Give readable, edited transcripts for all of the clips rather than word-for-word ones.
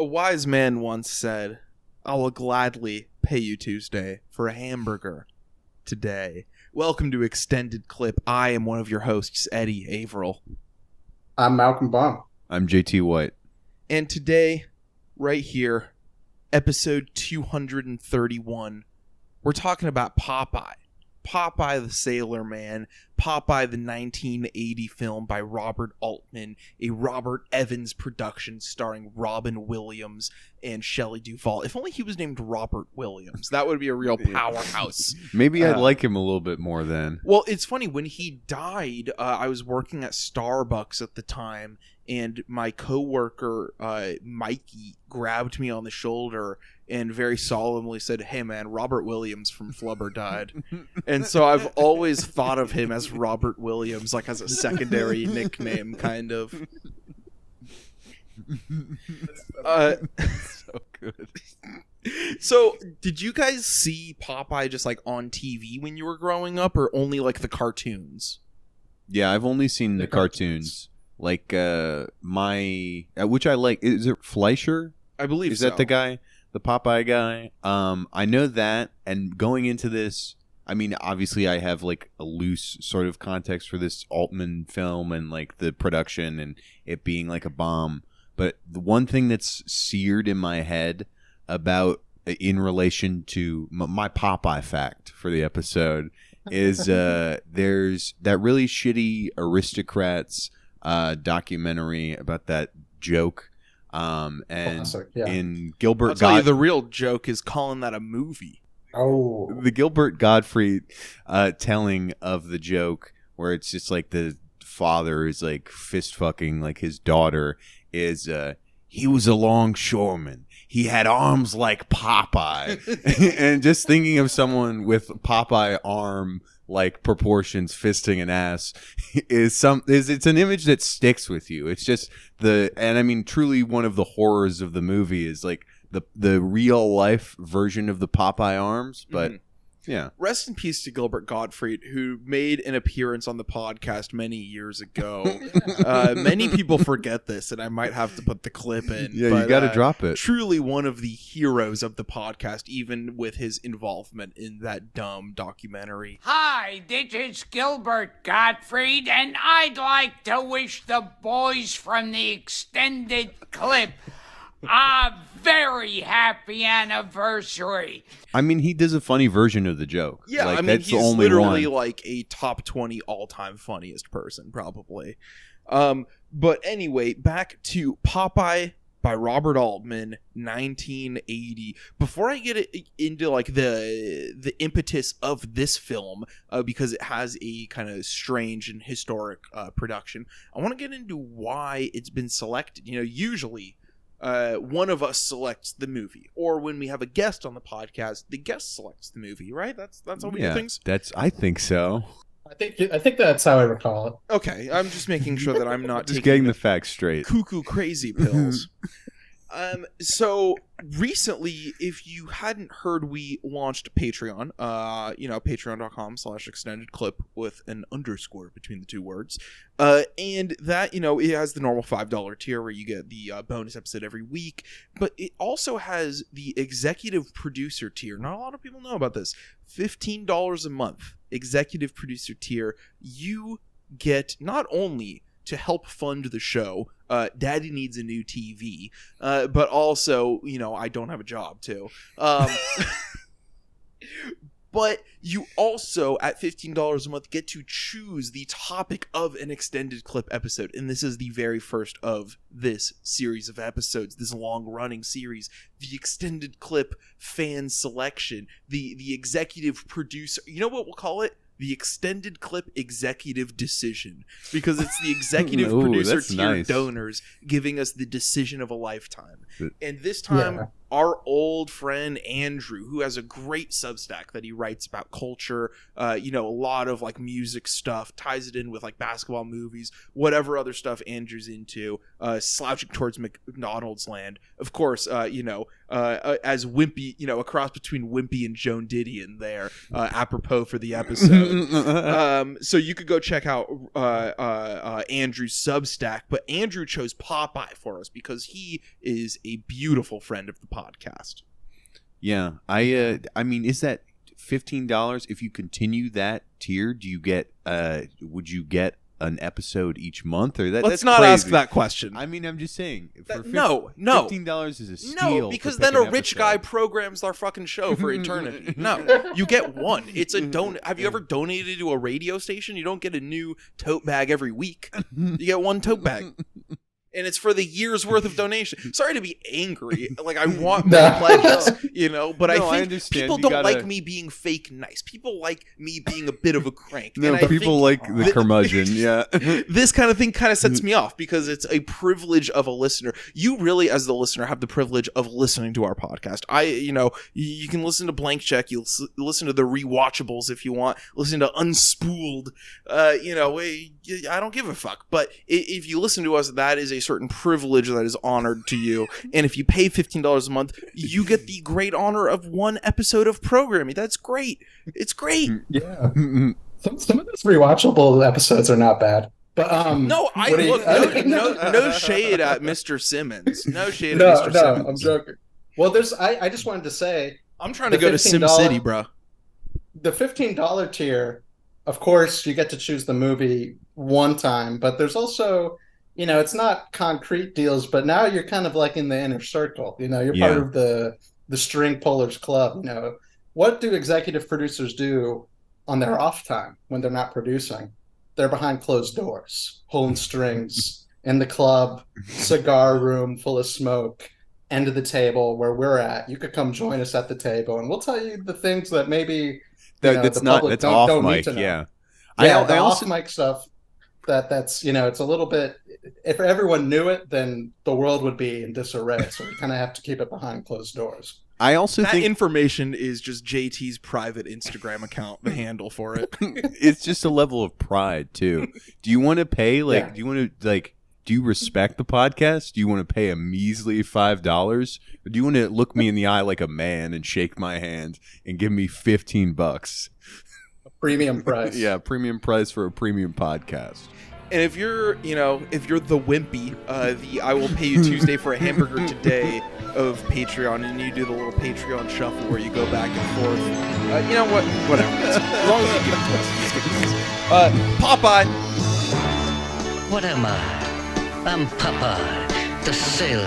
A wise man once said, I will gladly pay you Tuesday for a hamburger today. Welcome to Extended Clip. I am one of your hosts, Eddie Averill. I'm Malcolm Baum. I'm JT White. And today, right here, episode 231, we're talking about Popeye. Popeye the Sailor Man, Popeye the 1980 film by Robert Altman, a Robert Evans production starring Robin Williams and Shelley Duvall. If only he was named Robert Williams, that would be a real powerhouse. Maybe I'd like him a little bit more then. Well, it's funny, when he died, I was working at Starbucks at the time, and my coworker, Mikey, grabbed me on the shoulder and very solemnly said, hey man, Robert Williams from Flubber died. And so I've always thought of him as Robert Williams, like as a secondary nickname, kind of. So good. So, did you guys see Popeye just like on TV when you were growing up, or only like the cartoons? Yeah, I've only seen the cartoons. Like which I like. Is it Fleischer? I believe Is so. that the guy? The Popeye guy? I know that, and going into this, I mean, obviously I have like a loose sort of context for this Altman film and like the production and it being like a bomb. But the one thing that's seared in my head about in relation to my Popeye fact for the episode is there's that really shitty Aristocrats documentary about that joke. And Classic, yeah. in Gilbert I'll tell you, the real joke is calling that a movie. Oh, the Gilbert Gottfried telling of the joke where it's just like the father is like fist fucking like his daughter is he was a longshoreman. He had arms like Popeye. And just thinking of someone with Popeye arm like proportions fisting an ass is it's an image that sticks with you. It's just and I mean truly one of the horrors of the movie is like the real life version of the Popeye arms, but yeah. Rest in peace to Gilbert Gottfried, who made an appearance on the podcast many years ago. Many people forget this, and I might have to put the clip in. Yeah, but, you got to drop it. Truly one of the heroes of the podcast, even with his involvement in that dumb documentary. Hi, this is Gilbert Gottfried, and I'd like to wish the boys from the Extended Clip a very happy anniversary. I mean, he does a funny version of the joke. Yeah, like, I mean, that's he's the only literally one. like a top 20 all-time funniest person, probably. But anyway, back to Popeye by Robert Altman, 1980. Before I get into like the impetus of this film, because it has a kind of strange and historic production, I want to get into why it's been selected. You know, usually one of us selects the movie, or when we have a guest on the podcast, the guest selects the movie, right? That's how we do things. I think so. I think that's how I recall it. Okay, I'm just making sure that I'm not Just taking getting the facts straight. cuckoo crazy pills. So recently, if you hadn't heard, we launched Patreon, patreon.com/extended clip with an underscore between the two words. And that, it has the normal $5 tier where you get the bonus episode every week, but it also has the executive producer tier. Not a lot of people know about this. $15 a month, executive producer tier. You get not only to help fund the show, Daddy needs a new TV, but also, I don't have a job too. But you also, at $15 a month, get to choose the topic of an extended clip episode. And this is the very first of this series of episodes, this long-running series. The extended clip fan selection, the executive producer. You know what we'll call it? The extended clip executive decision, because it's the executive producer tier donors giving us the decision of a lifetime. And this time our old friend Andrew, who has a great Substack that he writes about culture, a lot of like music stuff, ties it in with like basketball, movies, whatever other stuff Andrew's into, slouching towards McDonald's land. Of course, as Wimpy, a cross between Wimpy and Joan Didion there, apropos for the episode. So you could go check out Andrew's Substack, but Andrew chose Popeye for us because he is a beautiful friend of the podcast. Yeah, I mean, is that $15? If you continue that tier, do you get would you get an episode each month, or Let's not crazy. Ask that question. I mean, I'm just saying. No. $15 is a steal. No, because then a rich guy programs our fucking show for eternity. No, you get one. It's a don. Have you ever donated to a radio station? You don't get a new tote bag every week. You get one tote bag. And it's for the year's worth of donation. Sorry to be angry. Like, I want more pledges, but I think people don't like me being fake nice. People like me being a bit of a crank. No, and people like the curmudgeon, yeah. This kind of thing kind of sets me off because it's a privilege of a listener. You really, as the listener, have the privilege of listening to our podcast. You can listen to Blank Check. You'll listen to the rewatchables if you want. Listen to Unspooled. I don't give a fuck. But if you listen to us, that is a certain privilege that is honored to you. And if you pay $15 a month, you get the great honor of one episode of programming. That's great. It's great. Yeah. Some of those rewatchable episodes are not bad. But no shade at Mr. Simmons. No shade at Mr. Simmons. No, I'm joking. Well, I just wanted to say, I'm trying to go to Sim City, bro. The $15 tier, of course, you get to choose the movie one time, but there's also, it's not concrete deals, but now you're kind of like in the inner circle. You're part of the string pullers club. What do executive producers do on their off time when they're not producing? They're behind closed doors, pulling strings in the club, cigar room full of smoke, end of the table where we're at. You could come join us at the table, and we'll tell you the things that maybe that's off mic. Yeah, the off mic stuff. That's it's a little bit. If everyone knew it, then the world would be in disarray. So we kind of have to keep it behind closed doors. I also think information is just JT's private Instagram account, the handle for it. It's just a level of pride too. Do you want to pay? Do you want to Do you respect the podcast? Do you want to pay a measly $5, or do you want to look me in the eye like a man and shake my hand and give me $15? Premium price. Yeah, premium price for a premium podcast. And if you're the wimpy, I will pay you Tuesday for a hamburger today of Patreon, and you do the little Patreon shuffle where you go back and forth. You know what? Whatever. As long as you give it to us. Just give it to us. Popeye. What am I? I'm Popeye, the sailor.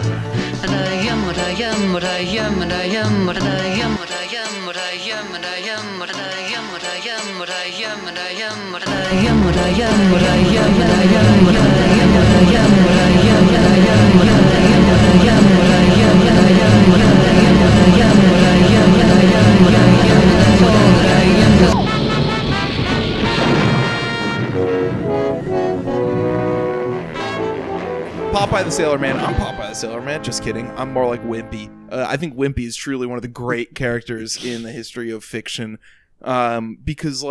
And I am what I am, what I am, and I am what I am, what I am, what I am, and I am what I am, what I am, what I am, and I am what I am, what I am, what I am, and I am what I am, what I am, what I am, and I am what I am, what I am, what I am, and I am what I am, what I am, what I am, and I am what I am, and that's all that I am. Popeye the Sailor Man. I'm Popeye the Sailor Man. Just kidding. I'm more like Wimpy. I think Wimpy is truly one of the great characters in the history of fiction, because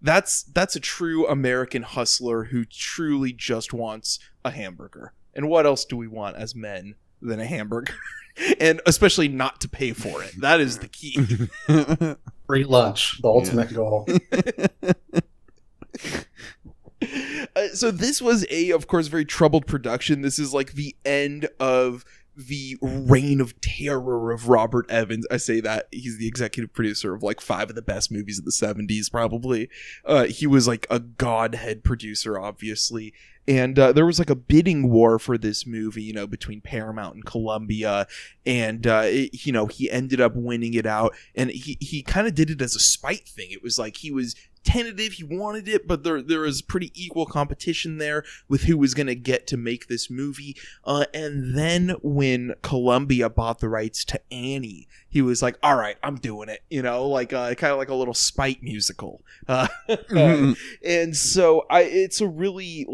that's a true American hustler who truly just wants a hamburger. And what else do we want as men than a hamburger? And especially not to pay for it. That is the key. Free lunch, the ultimate goal. So this was of course, very troubled production. This is like the end of the reign of terror of Robert Evans. I say that he's the executive producer of 5 of the best movies of the 70s, probably. He was like a godhead producer, obviously. And there was a bidding war for this movie, between Paramount and Columbia. And, he ended up winning it out. And he kind of did it as a spite thing. It was he was tentative, he wanted it, but there was pretty equal competition there with who was going to get to make this movie. And then when Columbia bought the rights to Annie, he was like, all right, I'm doing it, kind of like a little spite musical. And so it's a really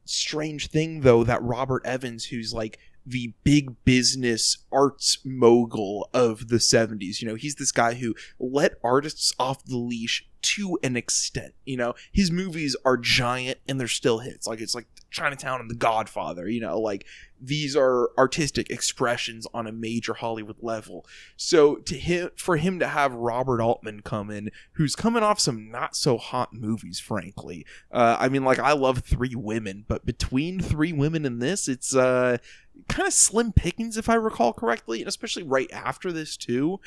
strange thing, though, that Robert Evans, who's the big business arts mogul of the 70s. You know, he's this guy who let artists off the leash to an extent. You know, his movies are giant and they're still hits. Like, it's like Chinatown and The Godfather, you know, like these are artistic expressions on a major Hollywood level. So for him to have Robert Altman come in, who's coming off some not so hot movies, frankly. I mean, like, I love Three Women, but between Three Women and this, it's kind of slim pickings, if I recall correctly, and especially right after this too.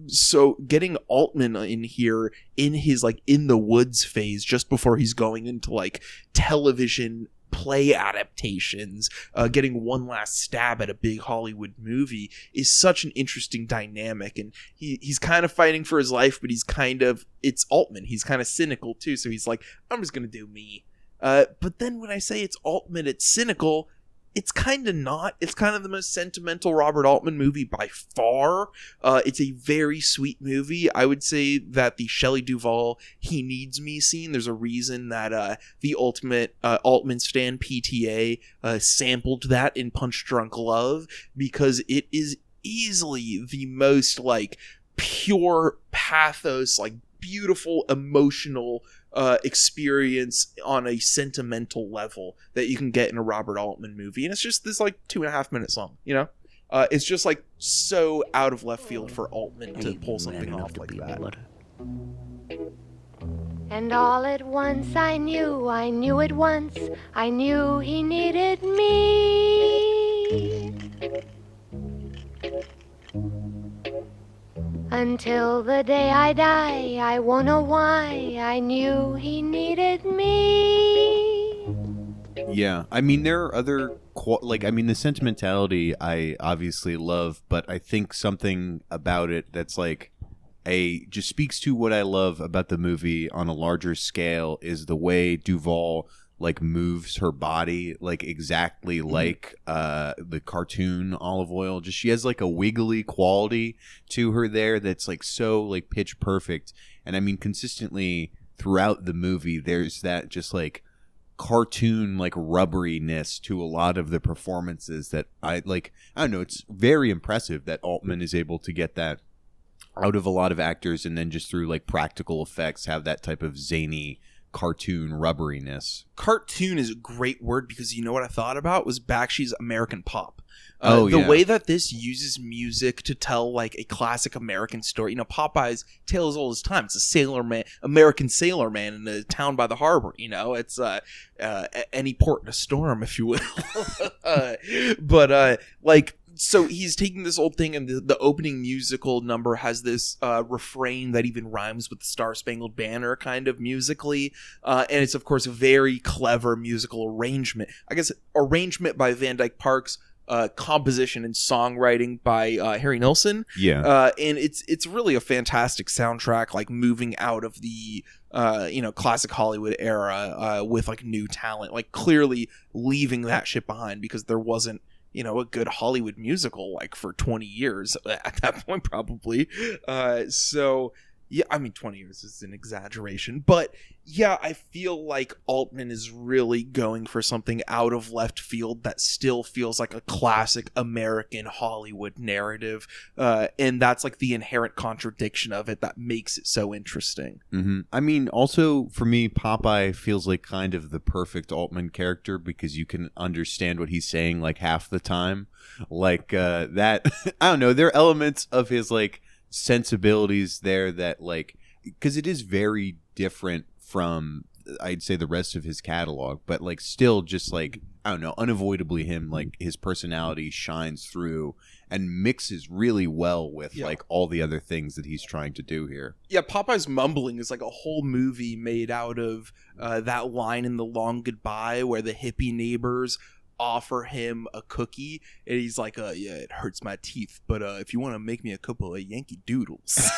So getting Altman in here in his like in the woods phase, just before he's going into like television play adaptations, getting one last stab at a big Hollywood movie, is such an interesting dynamic. And he's kind of fighting for his life, but it's Altman. He's kind of cynical too, so he's like, I'm just gonna do me. But then when I say it's Altman, it's cynical, it's kind of not. It's kind of the most sentimental Robert Altman movie by far. It's a very sweet movie. I would say that the Shelley Duvall "He Needs Me" scene, there's a reason that the ultimate Altman stan PTA sampled that in Punch Drunk Love, because it is easily the most like pure pathos, like beautiful emotional experience on a sentimental level that you can get in a Robert Altman movie. And it's just this like 2.5 minute song, you know? It's just like so out of left field for Altman to pull something off like that. And all at once I knew at once, I knew he needed me. Until the day I die, I won't know why, I knew he needed me. Yeah, I mean, there are other, the sentimentality I obviously love, but I think something about it that's like, just speaks to what I love about the movie on a larger scale is the way Duvall like moves her body like exactly like the cartoon Olive Oil. Just she has like a wiggly quality to her there that's like so like pitch perfect. And I mean, consistently throughout the movie there's that just like cartoon like rubberiness to a lot of the performances that I don't know, it's very impressive that Altman is able to get that out of a lot of actors, and then just through like practical effects have that type of zany cartoon rubberiness. Cartoon is a great word, because you know what I thought about was Bakshi's American Pop. The way that this uses music to tell like a classic American story. You know, Popeye's tale as old as time. It's a American sailor man in a town by the harbor. You know, it's any port in a storm, if you will. So he's taking this old thing, and the opening musical number has this refrain that even rhymes with the Star Spangled Banner kind of musically. And it's, of course, a very clever musical arrangement. I guess arrangement by Van Dyke Parks, composition and songwriting by Harry Nilsson. Yeah. And it's really a fantastic soundtrack, like moving out of the classic Hollywood era with like new talent, like clearly leaving that shit behind, because there wasn't a good Hollywood musical like for 20 years at that point, probably. So yeah, I mean, 20 years is an exaggeration, but yeah, I feel like Altman is really going for something out of left field that still feels like a classic American Hollywood narrative. And that's like the inherent contradiction of it that makes it so interesting. Mm-hmm. I mean, also for me, Popeye feels like kind of the perfect Altman character, because you can understand what he's saying like half the time. Like that, I don't know, there are elements of his like sensibilities there that like, because it is very different from I'd say the rest of his catalog, but like still just like, I don't know, unavoidably him, like his personality shines through and mixes really well with like all the other things that he's trying to do here. Yeah, Popeye's mumbling is like a whole movie made out of that line in The Long Goodbye where the hippie neighbors offer him a cookie, and he's like, yeah, it hurts my teeth, but if you want to make me a couple of Yankee Doodles.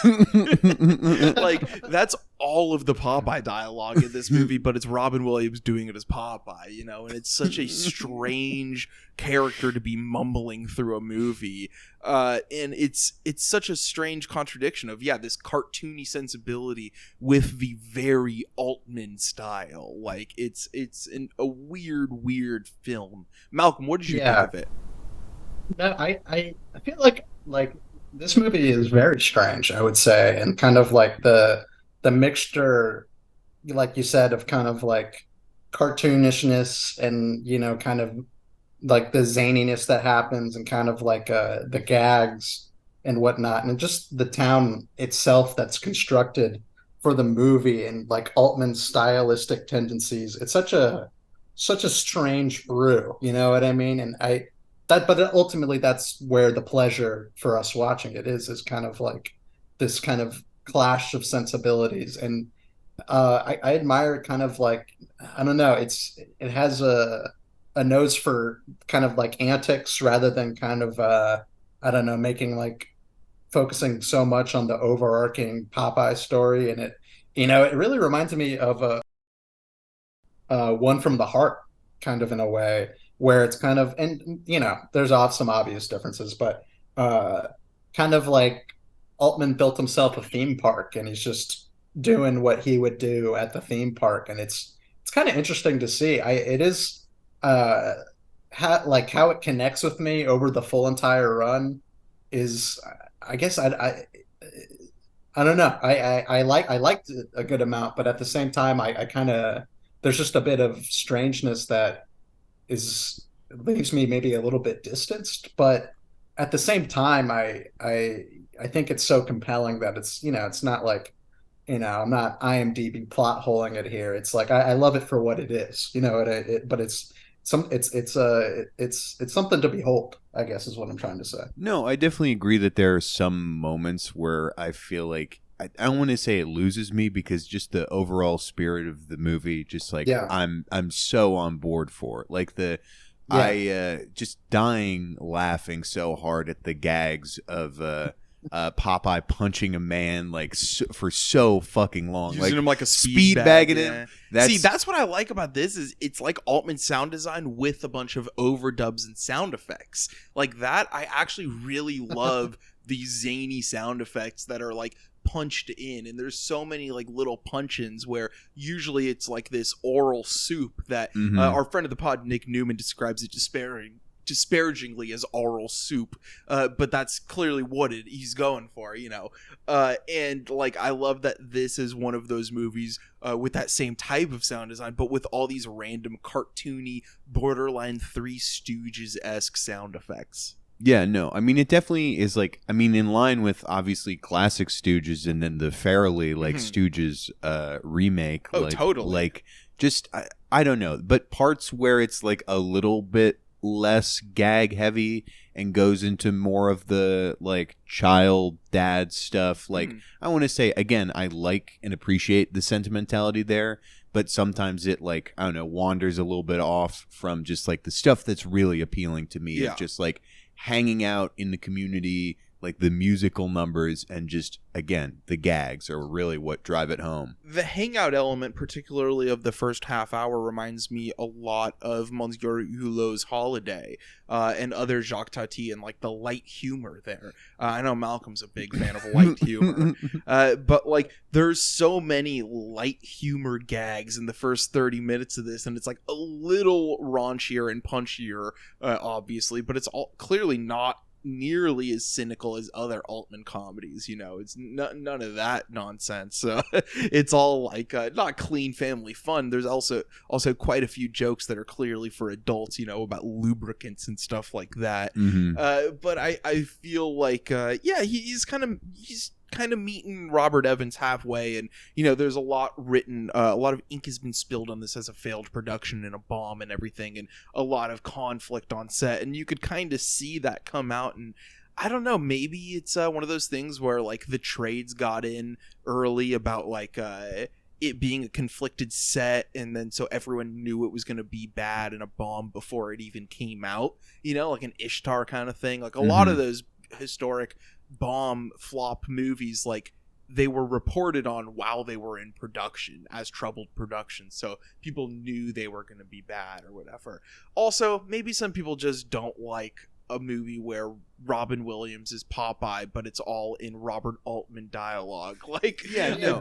Like, that's all of the Popeye dialogue in this movie, but it's Robin Williams doing it as Popeye, and it's such a strange character to be mumbling through a movie, and it's such a strange contradiction of this cartoony sensibility with the very Altman style. Like, it's a weird film. Malcolm, what did you think of it? No, I feel like this movie is very strange, I would say, and kind of like the mixture, like you said, of kind of like cartoonishness and kind of like the zaniness that happens and kind of like the gags and whatnot, and just the town itself that's constructed for the movie and like Altman's stylistic tendencies. It's such a strange brew, you know what I mean? And I that but ultimately that's where the pleasure for us watching it is kind of like this kind of clash of sensibilities. And I admire kind of like, I don't know, it has a nose for kind of like antics rather than kind of I don't know, making like focusing so much on the overarching Popeye story. And it really reminds me of a One from the Heart, kind of in a way, where it's kind of, and there's off some obvious differences, but uh kind of like Altman built himself a theme park and he's just doing what he would do at the theme park. And it's kind of interesting to see. It is uh like how it connects with me over the full entire run is, I guess, I don't know. I liked it a good amount, but at the same time, I kind of, there's just a bit of strangeness that is leaves me maybe a little bit distanced. But at the same time, I think it's so compelling that it's not like, I'm not IMDb plot holing it here. It's like I love it for what it is, but it's something to behold, I guess is what I'm trying to say. No, I definitely agree that there are some moments where I feel like I don't want to say it loses me because just the overall spirit of the movie, just like Yeah. I'm so on board for it. Like Yeah. I just dying laughing so hard at the gags of Popeye punching a man like for so fucking long, Using him like a speed bag, bagging yeah. him. See, that's what I like about this is it's like Altman sound design with a bunch of overdubs and sound effects. Like that, I actually really love these zany sound effects that are like punched in, and there's so many like little punch-ins where usually it's like this oral soup that our friend of the pod Nick Newman describes it disparagingly as oral soup, but that's clearly what he's going for, and like I love that this is one of those movies with that same type of sound design, but with all these random cartoony borderline Three Stooges-esque sound effects. Yeah, no, I mean it definitely is like, I mean, in line with obviously classic Stooges and then the Farrelly like Stooges remake. Oh, like, totally. Like just I don't know, but parts where it's like a little bit less gag heavy and goes into more of the like child dad stuff. Like I want to say again, I like and appreciate the sentimentality there, but sometimes it like, I don't know, wanders a little bit off from just like the stuff that's really appealing to me. Yeah. Of just like hanging out in the community, like the musical numbers, and just again the gags are really what drive it home. The hangout element, particularly of the first half hour, reminds me a lot of Monsieur Hulot's Holiday and other Jacques Tati, and like the light humor there. I know Malcolm's a big fan of light humor, but like there's so many light humor gags in the first 30 minutes of this, and it's like a little raunchier and punchier, obviously, but it's all clearly not nearly as cynical as other Altman comedies. It's none of that nonsense. It's all like not clean family fun. There's also quite a few jokes that are clearly for adults, about lubricants and stuff like that. But I feel like he's kind of meeting Robert Evans halfway, and there's a lot written, a lot of ink has been spilled on this as a failed production and a bomb and everything, and a lot of conflict on set, and you could kind of see that come out. And I don't know, maybe it's one of those things where like the trades got in early about like it being a conflicted set, and then so everyone knew it was going to be bad and a bomb before it even came out, like an Ishtar kind of thing. Like a lot of those historic bomb flop movies, like they were reported on while they were in production as troubled productions, so people knew they were going to be bad or whatever. Also, maybe some people just don't like a movie where Robin Williams is Popeye, but it's all in Robert Altman dialogue. Like,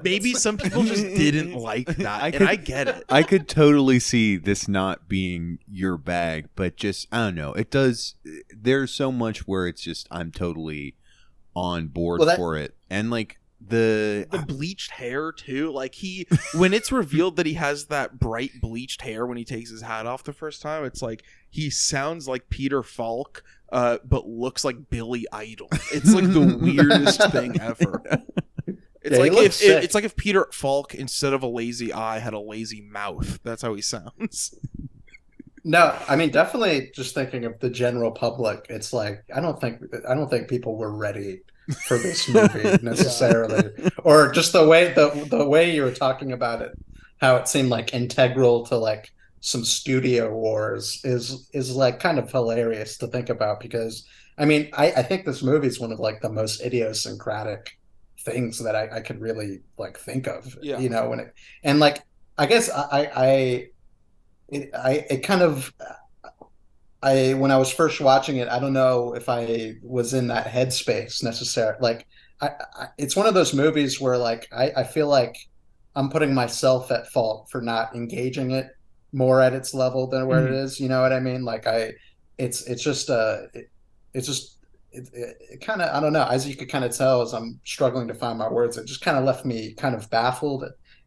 maybe some people just didn't like that, I get it. I could totally see this not being your bag, but just, I don't know. It does. There's so much where it's just, I'm totally on board for it. And like, the bleached hair too, like when it's revealed that he has that bright bleached hair when he takes his hat off the first time, it's like he sounds like Peter Falk but looks like Billy Idol. It's like the weirdest thing ever. It's like if Peter Falk instead of a lazy eye had a lazy mouth. That's how he sounds. No, I mean, definitely just thinking of the general public, it's like I don't think people were ready for this movie necessarily. Or just the way you were talking about it, how it seemed like integral to like some studio wars is like kind of hilarious to think about, because I mean, I think this movie is one of like the most idiosyncratic things that I could really like think of. You know, when it, and like I guess when I was first watching it, I don't know if I was in that headspace necessarily. Like, it's one of those movies where like I feel like I'm putting myself at fault for not engaging it more at its level than where it is. You know what I mean? Like it kind of, I don't know, as you could kind of tell as I'm struggling to find my words, it just kind of left me kind of baffled,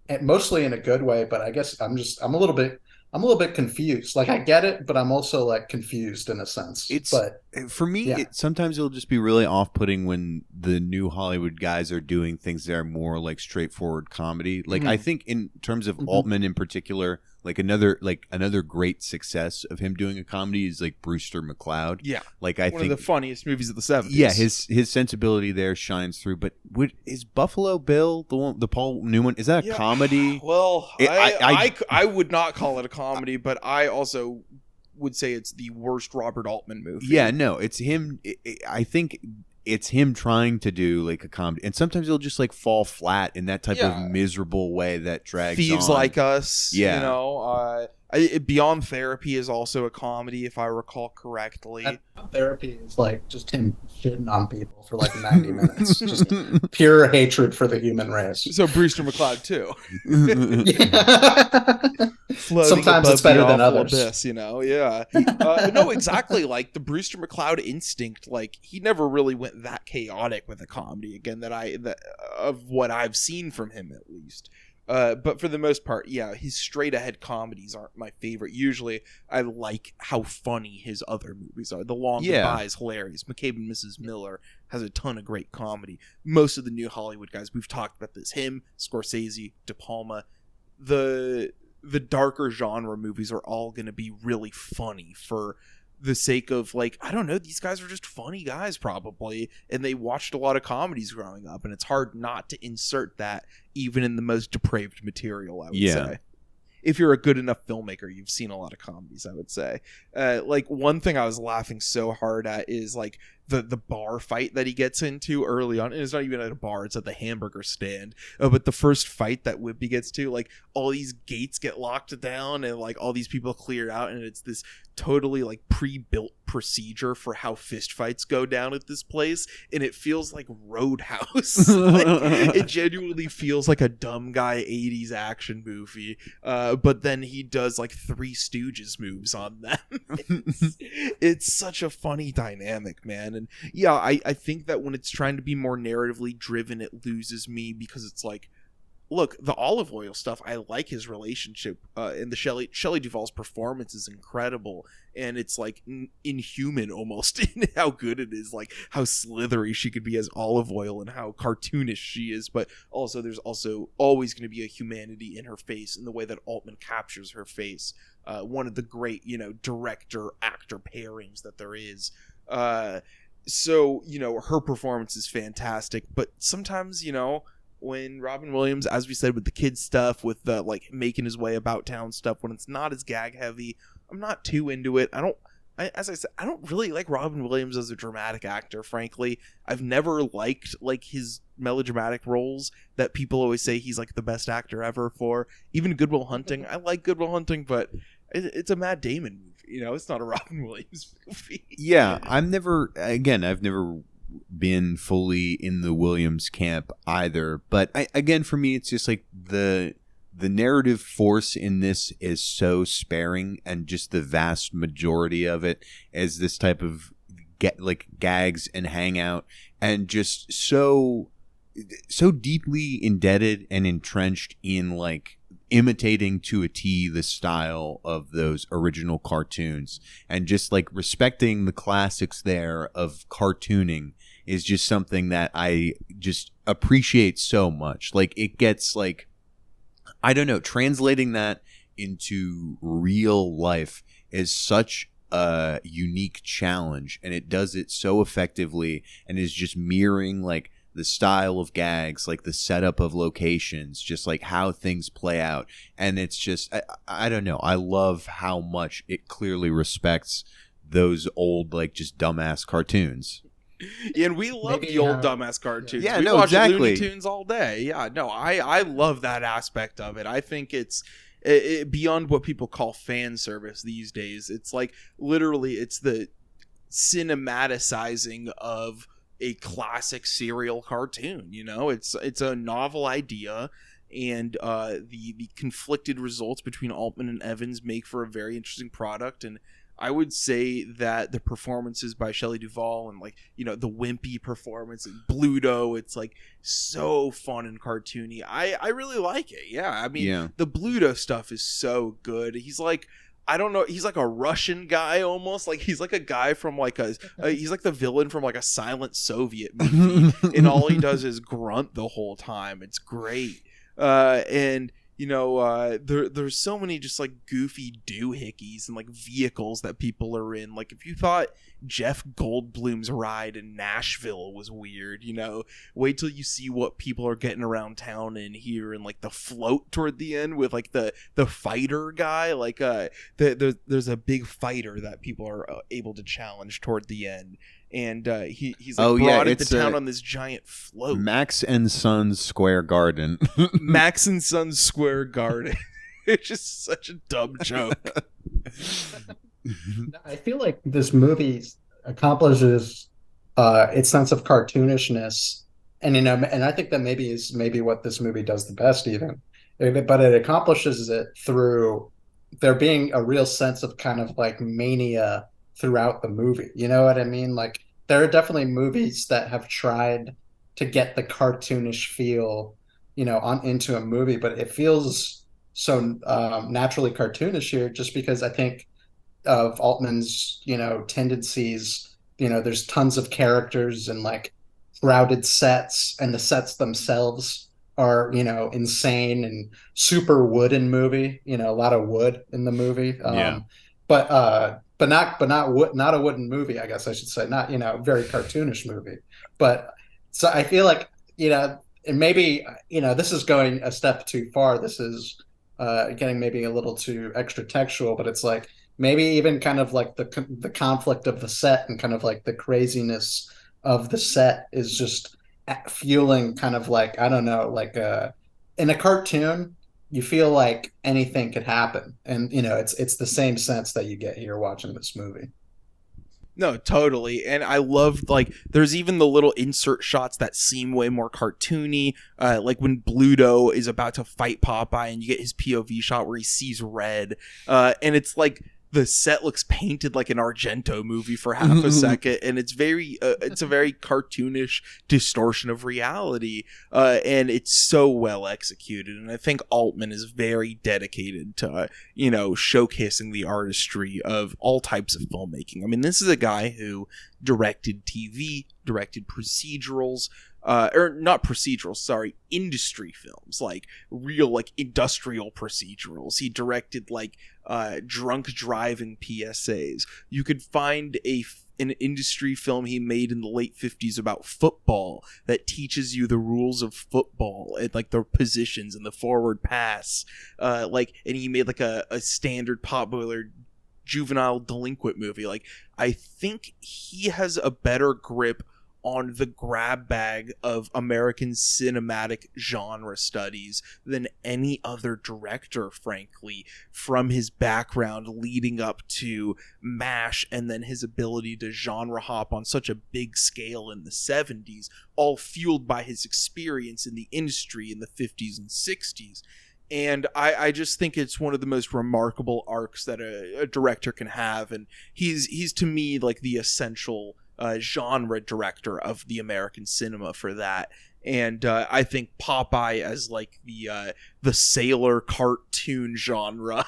and mostly in a good way. But I guess I'm a little bit confused. Like I get it, but I'm also like confused in a sense. But for me, sometimes it'll just be really off-putting when the new Hollywood guys are doing things that are more like straightforward comedy. Like I think in terms of Altman in particular, like another great success of him doing a comedy is like Brewster McCloud. Yeah, like I one think of the funniest movies of the 70s. Yeah, his sensibility there shines through. But is Buffalo Bill the Paul Newman? Is that a comedy? Well, I would not call it a comedy, but I also would say it's the worst Robert Altman movie. Yeah, no, it's him. I think it's him trying to do like a comedy, and sometimes it'll just like fall flat in that type of miserable way that drags Thieves on. Like Us. Yeah, you know, Beyond Therapy is also a comedy, if I recall correctly. Therapy is like just him shitting on people for like 90 minutes, just pure hatred for the human race. So Brewster McCloud too. Sometimes it's better than others. Abyss, you know, no, exactly. Like the Brewster McCloud instinct, like he never really went that chaotic with a comedy again that of what I've seen from him at least. But for the most part, his straight ahead comedies aren't my favorite. Usually I like how funny his other movies are. The Long Goodbye is hilarious. McCabe and Mrs. Miller has a ton of great comedy. Most of the new Hollywood guys, we've talked about this, him, Scorsese, De Palma, the darker genre movies are all going to be really funny for the sake of, like, I don't know, these guys are just funny guys probably, and they watched a lot of comedies growing up, and it's hard not to insert that even in the most depraved material, I would say. If you're a good enough filmmaker, you've seen a lot of comedies, I would say. Like, one thing I was laughing so hard at is, like, the bar fight that he gets into early on. And it's not even at a bar, it's at the hamburger stand. But the first fight that Whippy gets to, like, all these gates get locked down and, like, all these people clear out. And it's this totally, like, pre-built procedure for how fist fights go down at this place. And it feels like Roadhouse. Like, it genuinely feels like a dumb guy 80s action movie. But then he does, like, Three Stooges moves on them. It's such a funny dynamic, man. And I think that when it's trying to be more narratively driven, it loses me, because it's like, look, the olive oil stuff, I like his relationship, and the Shelley Duvall's performance is incredible, and it's like inhuman almost in how good it is, like how slithery she could be as olive oil and how cartoonish she is, but also there's also always going to be a humanity in her face in the way that Altman captures her face. One of the great, director-actor pairings that there is. So, her performance is fantastic, but sometimes, when Robin Williams, as we said, with the kids stuff, with the, like, making his way about town stuff, when it's not as gag heavy, I'm not too into it. As I said, I don't really like Robin Williams as a dramatic actor, frankly. I've never liked, like, his melodramatic roles that people always say he's, like, the best actor ever for. Even Good Will Hunting. I like Good Will Hunting, but it's a Matt Damon movie. You know, it's not a Robin Williams movie. Yeah, I've never been fully in the Williams camp either. But again, for me, it's just like the narrative force in this is so sparing, and just the vast majority of it is this type of gags and hangout, and just so deeply indebted and entrenched in like imitating to a T the style of those original cartoons, and just like respecting the classics there of cartooning is just something that I just appreciate so much. Like, it gets like, I don't know, translating that into real life is such a unique challenge, and it does it so effectively, and is just mirroring like the style of gags, like the setup of locations, just like how things play out. And it's just, I don't know, I love how much it clearly respects those old, like, just dumbass cartoons. Yeah, and we love the old dumbass cartoons. Yeah, we no, watch exactly. Looney Tunes all day. Yeah, no, I love that aspect of it. I think it's beyond what people call fan service these days. It's like, literally, it's the cinematicizing of a classic serial cartoon. You know, it's a novel idea, and the conflicted results between Altman and Evans make for a very interesting product. And I would say that the performances by Shelley Duvall, and, like, you know, the wimpy performance and Bluto, it's like so fun and cartoony. I really like it. Yeah, I mean, the Bluto stuff is so good. He's like, I don't know, he's like a Russian guy almost. Like, he's like a guy from like he's like the villain from like a silent Soviet movie, and all he does is grunt the whole time. It's great. And you know, there's so many just like goofy doohickeys and like vehicles that people are in. Like, if you thought Jeff Goldblum's ride in Nashville was weird, you know, wait till you see what people are getting around town in here, and like the float toward the end with like the fighter guy. Like, there's a big fighter that people are able to challenge toward the end. And he's like brought into town on this giant float. Max and Sons Square Garden. Max and Sons Square Garden. It's just such a dumb joke. I feel like this movie accomplishes its sense of cartoonishness, and you know, and I think that maybe what this movie does the best, even. But it accomplishes it through there being a real sense of kind of like mania throughout the movie. You know what I mean? Like, there are definitely movies that have tried to get the cartoonish feel, you know, into a movie, but it feels so naturally cartoonish here, just because I think of Altman's, you know, tendencies. You know, there's tons of characters and like crowded sets, and the sets themselves are, you know, insane and super wooden movie. You know, a lot of wood in the movie. But not a wooden movie, I guess I should say. Not, you know, very cartoonish movie. But so I feel like, you know, and maybe, you know, this is going a step too far. This is getting maybe a little too extra textual, but it's like maybe even kind of like the conflict of the set and kind of like the craziness of the set is just fueling kind of like, I don't know, like in a cartoon, you feel like anything could happen, and you know, it's the same sense that you get here watching this movie. No, totally. And I love, like, there's even the little insert shots that seem way more cartoony, like when Bluto is about to fight Popeye and you get his POV shot where he sees red, and it's like the set looks painted like an Argento movie for half a second, and it's it's a very cartoonish distortion of reality, and it's so well executed. And I think Altman is very dedicated to, you know, showcasing the artistry of all types of filmmaking. I mean, this is a guy who directed TV, directed procedurals, or not procedurals, sorry, industry films, like real, like industrial procedurals. He directed like drunk driving PSAs. You could find an industry film he made in the late 50s about football that teaches you the rules of football and like the positions and the forward pass. And he made like a standard popular juvenile delinquent movie. Like, I think he has a better grip on the grab bag of American cinematic genre studies than any other director, frankly, from his background leading up to MASH and then his ability to genre hop on such a big scale in the 70s, all fueled by his experience in the industry in the 50s and 60s. And I just think it's one of the most remarkable arcs that a director can have. And he's to me like the essential genre director of the American cinema for that. And I think Popeye as like the sailor cartoon genre,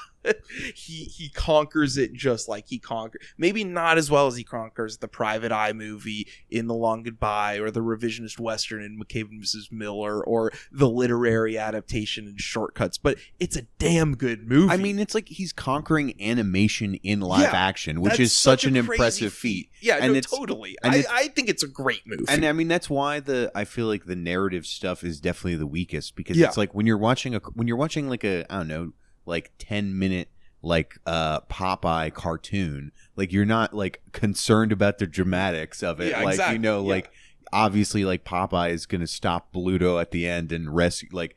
he conquers it just like he conquered, maybe not as well as he conquers the Private Eye movie in The Long Goodbye, or the revisionist Western in McCabe and Mrs. Miller, or the literary adaptation in Shortcuts, but it's a damn good movie. I mean, it's like he's conquering animation in live action, which is such such an a crazy impressive feat. Yeah, and no, totally. I think it's a great movie. And I mean, that's why I feel like the narrative stuff is definitely the weakest, because Yeah. it's like when you're watching like a, I don't know, like 10-minute like Popeye cartoon, like you're not like concerned about the dramatics of it. Yeah, like, exactly. you know, Yeah. like obviously like Popeye is going to stop Bluto at the end and rescue, like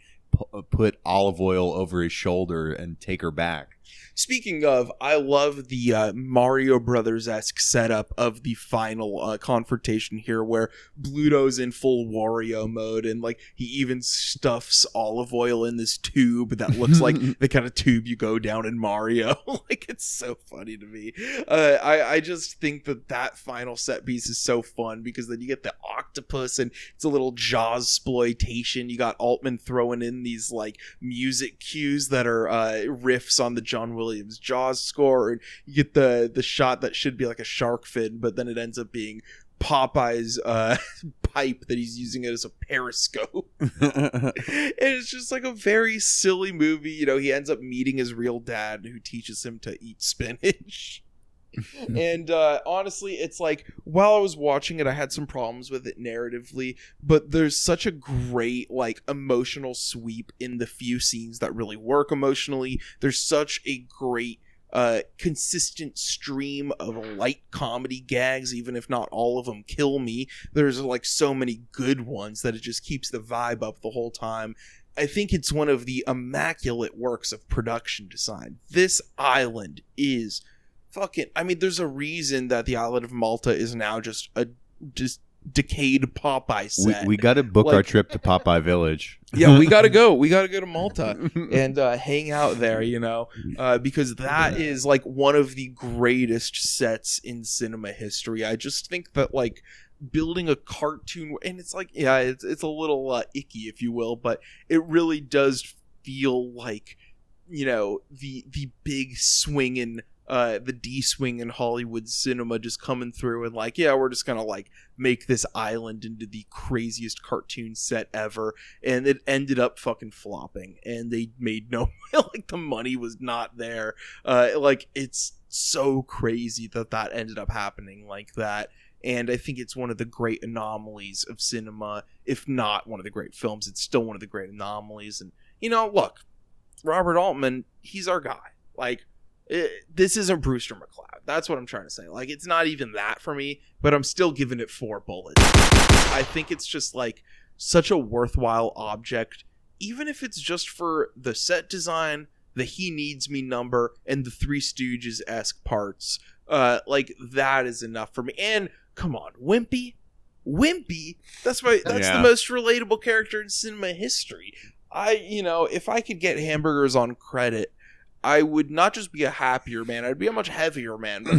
put olive oil over his shoulder and take her back. Speaking of, I love the Mario Brothers-esque setup of the final confrontation here, where Bluto's in full Wario mode, and like he even stuffs olive oil in this tube that looks like the kind of tube you go down in Mario. Like, it's so funny to me. I just think that final set piece is so fun, because then you get the octopus, and it's a little Jaws exploitation. You got Altman throwing in these like music cues that are riffs on the John Williams Jaws score, and you get the shot that should be like a shark fin, but then it ends up being Popeye's pipe that he's using it as a periscope. And it's just like a very silly movie. You know, he ends up meeting his real dad, who teaches him to eat spinach. And honestly, it's like, while I was watching it, I had some problems with it narratively, but there's such a great like emotional sweep in the few scenes that really work emotionally. There's such a great consistent stream of light comedy gags, even if not all of them kill me. There's like so many good ones that it just keeps the vibe up the whole time. I think it's one of the immaculate works of production design. This island is fucking, I mean, there's a reason that the island of Malta is now just decayed Popeye set. We got to book our trip to Popeye Village. Yeah, we gotta go to Malta and hang out there, you know, because that is like one of the greatest sets in cinema history. I just think that like building a cartoon, and it's like, yeah, it's a little icky, if you will, but it really does feel like, you know, the big swinging the D-swing in Hollywood cinema just coming through, and like, yeah, we're just gonna like make this island into the craziest cartoon set ever, and it ended up fucking flopping, and they made no like the money was not there. Like, it's so crazy that ended up happening like that. And I think it's one of the great anomalies of cinema, if not one of the great films. It's still one of the great anomalies. And, you know, look, Robert Altman, he's our guy. Like, this isn't Brewster McCloud. That's what I'm trying to say. Like, it's not even that for me, but I'm still giving it 4 bullets. I think it's just like such a worthwhile object, even if it's just for the set design, the He Needs Me number, and the Three Stooges-esque parts. Like, that is enough for me. And come on, Wimpy, that's the most relatable character in cinema history. If I could get hamburgers on credit, I would not just be a happier man, I'd be a much heavier man, but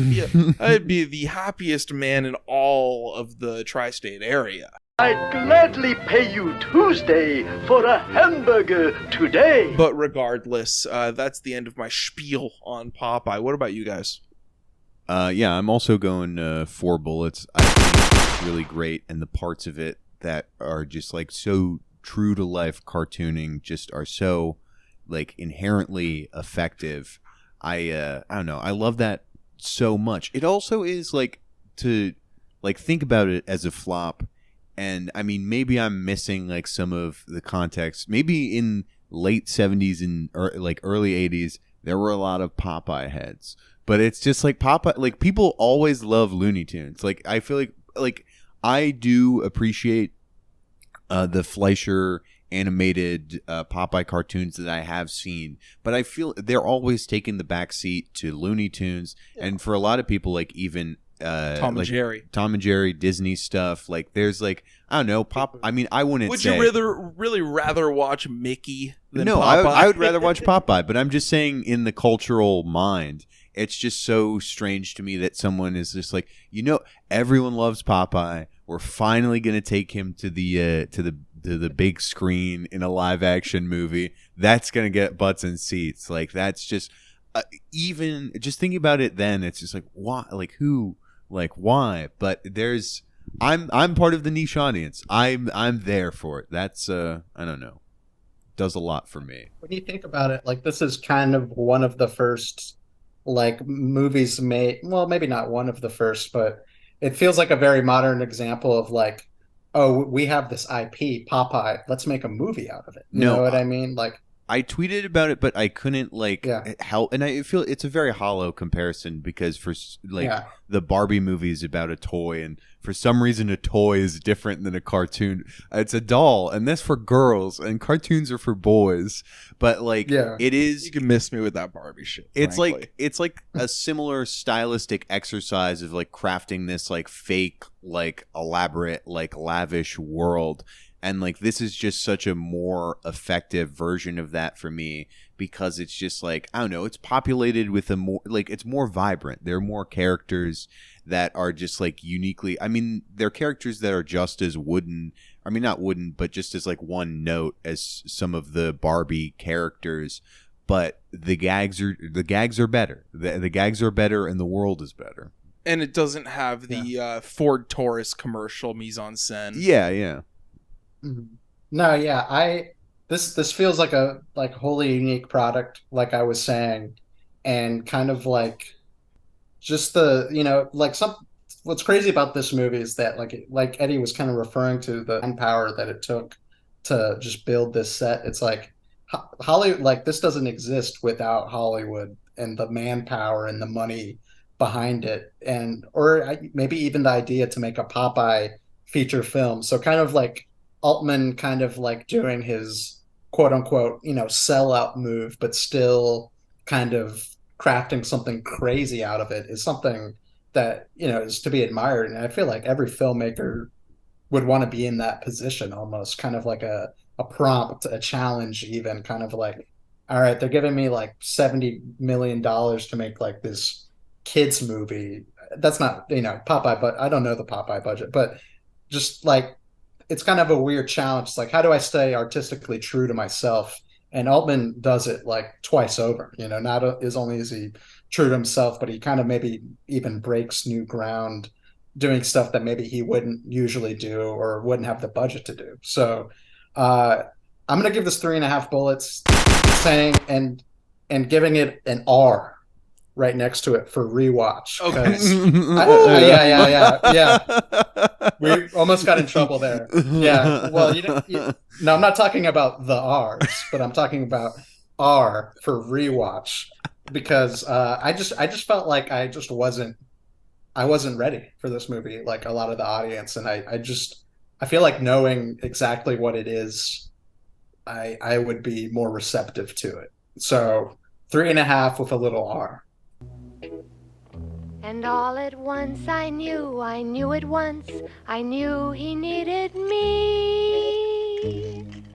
I'd be the happiest man in all of the tri-state area. I'd gladly pay you Tuesday for a hamburger today. But regardless, that's the end of my spiel on Popeye. What about you guys? Yeah, I'm also going 4 bullets. I think it's really great, and the parts of it that are just like so true to life cartooning just are so like inherently effective. I don't know. I love that so much. It also is like, to like think about it as a flop, and I mean, maybe I'm missing like some of the context. Maybe in late 70s and like early 80s there were a lot of Popeye heads, but it's just like Popeye, like people always love Looney Tunes. Like I feel like I do appreciate the Fleischer animated Popeye cartoons that I have seen, but I feel they're always taking the back seat to Looney Tunes, and for a lot of people, like even Tom and Jerry, Disney stuff. Like there's like I don't know, I mean, I wouldn't. Would say, you really rather watch Mickey than no, Popeye? I would rather watch Popeye, but I'm just saying in the cultural mind. It's just so strange to me that someone is just like, everyone loves Popeye. We're finally going to take him to the big screen in a live action movie. That's going to get butts and seats. Like that's just even just thinking about it. Then it's just like why? Like who? Like why? But I'm part of the niche audience. I'm there for it. That's I don't know. Does a lot for me. When you think about it, like this is kind of one of the first like movies made, well, maybe not one of the first, but it feels like a very modern example of like, oh, we have this IP, Popeye, let's make a movie out of it. You know what I mean? Like I tweeted about it, but I couldn't help, and I feel it's a very hollow comparison because for the Barbie movie is about a toy, and for some reason a toy is different than a cartoon. It's a doll, and that's for girls, and cartoons are for boys. But it is. You can miss me with that Barbie shit. It's frankly. it's like a similar stylistic exercise of like crafting this like fake, like elaborate, like lavish world. And like this is just such a more effective version of that for me because it's just like I don't know, it's populated with a more like it's more vibrant. There are more characters that are just like uniquely. I mean, they're characters that are just as wooden. I mean, not wooden, but just as like one note as some of the Barbie characters. But the gags are better. The gags are better, and the world is better. And it doesn't have the Ford Taurus commercial mise en scène. Yeah. No, yeah, this feels like a wholly unique product, like I was saying, and kind of like just the like what's crazy about this movie is that like Eddie was kind of referring to the manpower that it took to just build this set. It's like Hollywood, like this doesn't exist without Hollywood and the manpower and the money behind it, and maybe even the idea to make a Popeye feature film. So kind of like Altman kind of like doing his quote unquote, sellout move, but still kind of crafting something crazy out of it is something that, is to be admired. And I feel like every filmmaker would want to be in that position, almost kind of like a prompt, a challenge, even kind of like, all right, they're giving me like $70 million to make like this kids movie. That's not, Popeye, but I don't know the Popeye budget, but just like, it's kind of a weird challenge. It's like, how do I stay artistically true to myself? And Altman does it like twice over, not only is he true to himself, but he kind of maybe even breaks new ground doing stuff that maybe he wouldn't usually do or wouldn't have the budget to do. So I'm going to give this 3.5 bullets saying, and giving it an R right next to it for rewatch. Okay. Yeah. We almost got in trouble there. Yeah. Well, no, I'm not talking about the R's, but I'm talking about R for rewatch because I just felt like I wasn't ready for this movie, like a lot of the audience, and I feel like knowing exactly what it is, I would be more receptive to it. So 3.5 with a little R. And all at once I knew at once, I knew he needed